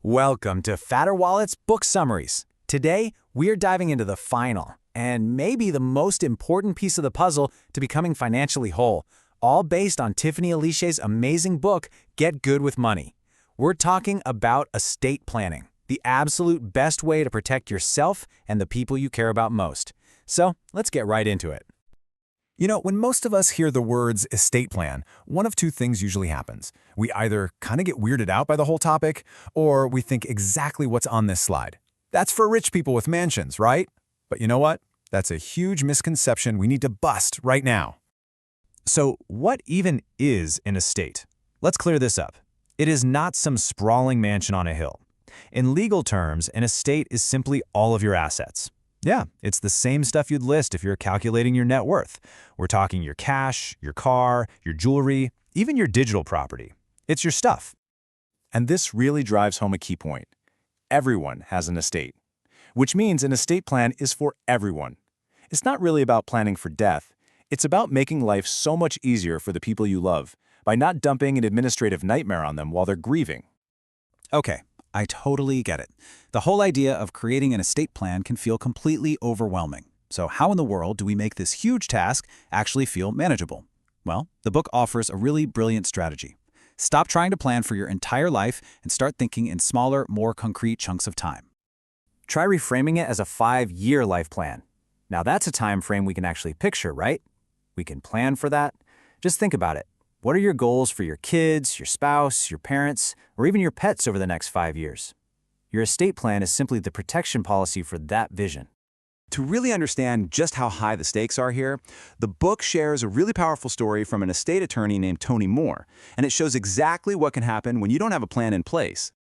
Welcome to Fatter Wallet's Book Summaries. Today, we're diving into the final, and maybe the most important piece of the puzzle to becoming financially whole, all based on Tiffany Aliche's amazing book, Get Good with Money. We're talking about estate planning, the absolute best way to protect yourself and the people you care about most. So, let's get right into it. You know, when most of us hear the words estate plan, one of two things usually happens. We either kind of get weirded out by the whole topic, or we think exactly what's on this slide. That's for rich people with mansions, right? But you know what? That's a huge misconception we need to bust right now. So, what even is an estate? Let's clear this up. It is not some sprawling mansion on a hill. In legal terms, an estate is simply all of your assets. Yeah, it's the same stuff you'd list if you're calculating your net worth. We're talking your cash, your car, your jewelry, even your digital property. It's your stuff. And this really drives home a key point. Everyone has an estate, which means an estate plan is for everyone. It's not really about planning for death. It's about making life so much easier for the people you love by not dumping an administrative nightmare on them while they're grieving. Okay, I totally get it. The whole idea of creating an estate plan can feel completely overwhelming. So how in the world do we make this huge task actually feel manageable? Well, the book offers a really brilliant strategy. Stop trying to plan for your entire life and start thinking in smaller, more concrete chunks of time. Try reframing it as a 5-year life plan. Now that's a time frame we can actually picture, right? We can plan for that. Just think about it. What are your goals for your kids, your spouse, your parents, or even your pets over the next 5 years? Your estate plan is simply the protection policy for that vision. To really understand just how high the stakes are here, the book shares a really powerful story from an estate attorney named Tony Moore, and it shows exactly what can happen when you don't have a plan in place.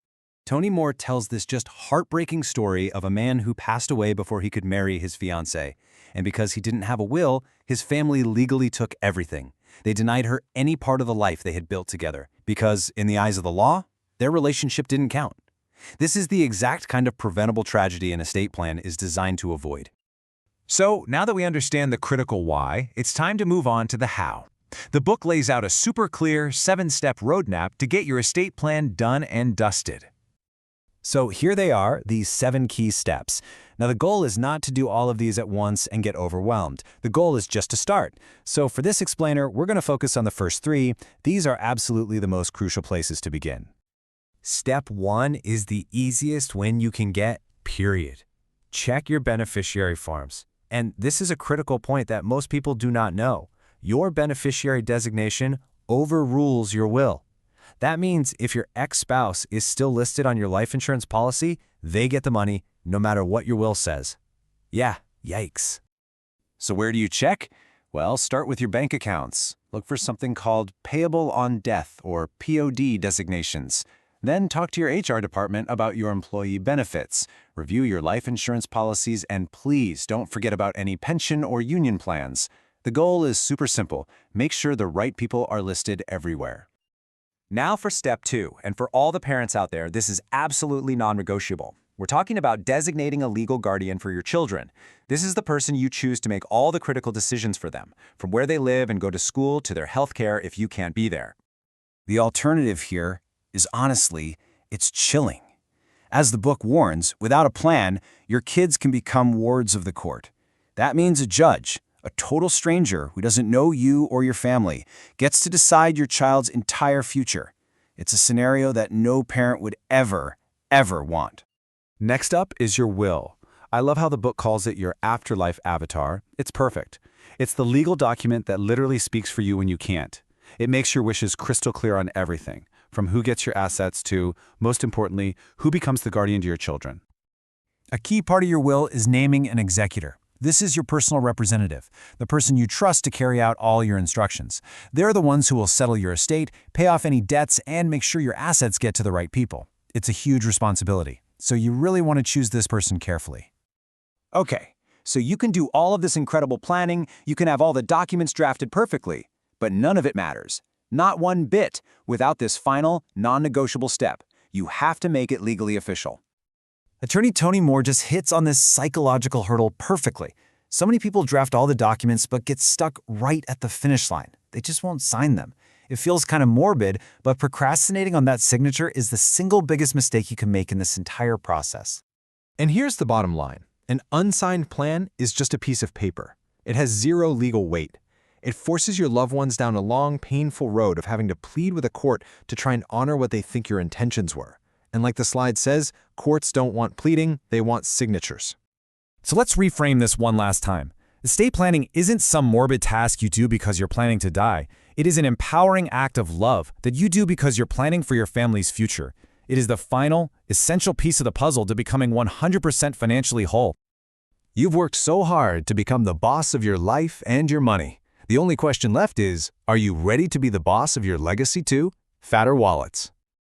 Tony Moore tells this just heartbreaking story of a man who passed away before he could marry his fiancée, and because he didn't have a will, his family legally took everything. They denied her any part of the life they had built together, because, in the eyes of the law, their relationship didn't count. This is the exact kind of preventable tragedy an estate plan is designed to avoid. So, now that we understand the critical why, it's time to move on to the how. The book lays out a super clear 7-step roadmap to get your estate plan done and dusted. So here they are, these 7 key steps. Now the goal is not to do all of these at once and get overwhelmed. The goal is just to start. So for this explainer, we're going to focus on the first 3. These are absolutely the most crucial places to begin. Step 1 is the easiest win you can get, period. Check your beneficiary forms. And this is a critical point that most people do not know. Your beneficiary designation overrules your will. That means if your ex-spouse is still listed on your life insurance policy, they get the money no matter what your will says. Yeah, yikes. So where do you check? Well, start with your bank accounts. Look for something called payable on death or POD designations. Then talk to your HR department about your employee benefits. Review your life insurance policies, and please don't forget about any pension or union plans. The goal is super simple. Make sure the right people are listed everywhere. Now for step 2, and for all the parents out there, this is absolutely non-negotiable. We're talking about designating a legal guardian for your children. This is the person you choose to make all the critical decisions for them, from where they live and go to school to their health care if you can't be there. The alternative here is honestly, it's chilling. As the book warns, without a plan, your kids can become wards of the court. That means a judge, a total stranger who doesn't know you or your family, gets to decide your child's entire future. It's a scenario that no parent would ever want. Next up is your will. I love how the book calls it your afterlife avatar. It's perfect. It's the legal document that literally speaks for you when you can't. It makes your wishes crystal clear on everything, from who gets your assets to, most importantly, who becomes the guardian to your children. A key part of your will is naming an executor. This is your personal representative, the person you trust to carry out all your instructions. They're the ones who will settle your estate, pay off any debts, and make sure your assets get to the right people. It's a huge responsibility, so you really want to choose this person carefully. Okay, so you can do all of this incredible planning, you can have all the documents drafted perfectly, but none of it matters. Not one bit without this final, non-negotiable step. You have to make it legally official. Attorney Tony Moore just hits on this psychological hurdle perfectly. So many people draft all the documents but get stuck right at the finish line. They just won't sign them. It feels kind of morbid, but procrastinating on that signature is the single biggest mistake you can make in this entire process. And here's the bottom line. An unsigned plan is just a piece of paper. It has zero legal weight. It forces your loved ones down a long, painful road of having to plead with a court to try and honor what they think your intentions were. And like the slide says, courts don't want pleading, they want signatures. So let's reframe this one last time. Estate planning isn't some morbid task you do because you're planning to die. It is an empowering act of love that you do because you're planning for your family's future. It is the final, essential piece of the puzzle to becoming 100% financially whole. You've worked so hard to become the boss of your life and your money. The only question left is, are you ready to be the boss of your legacy too? Fatter wallets.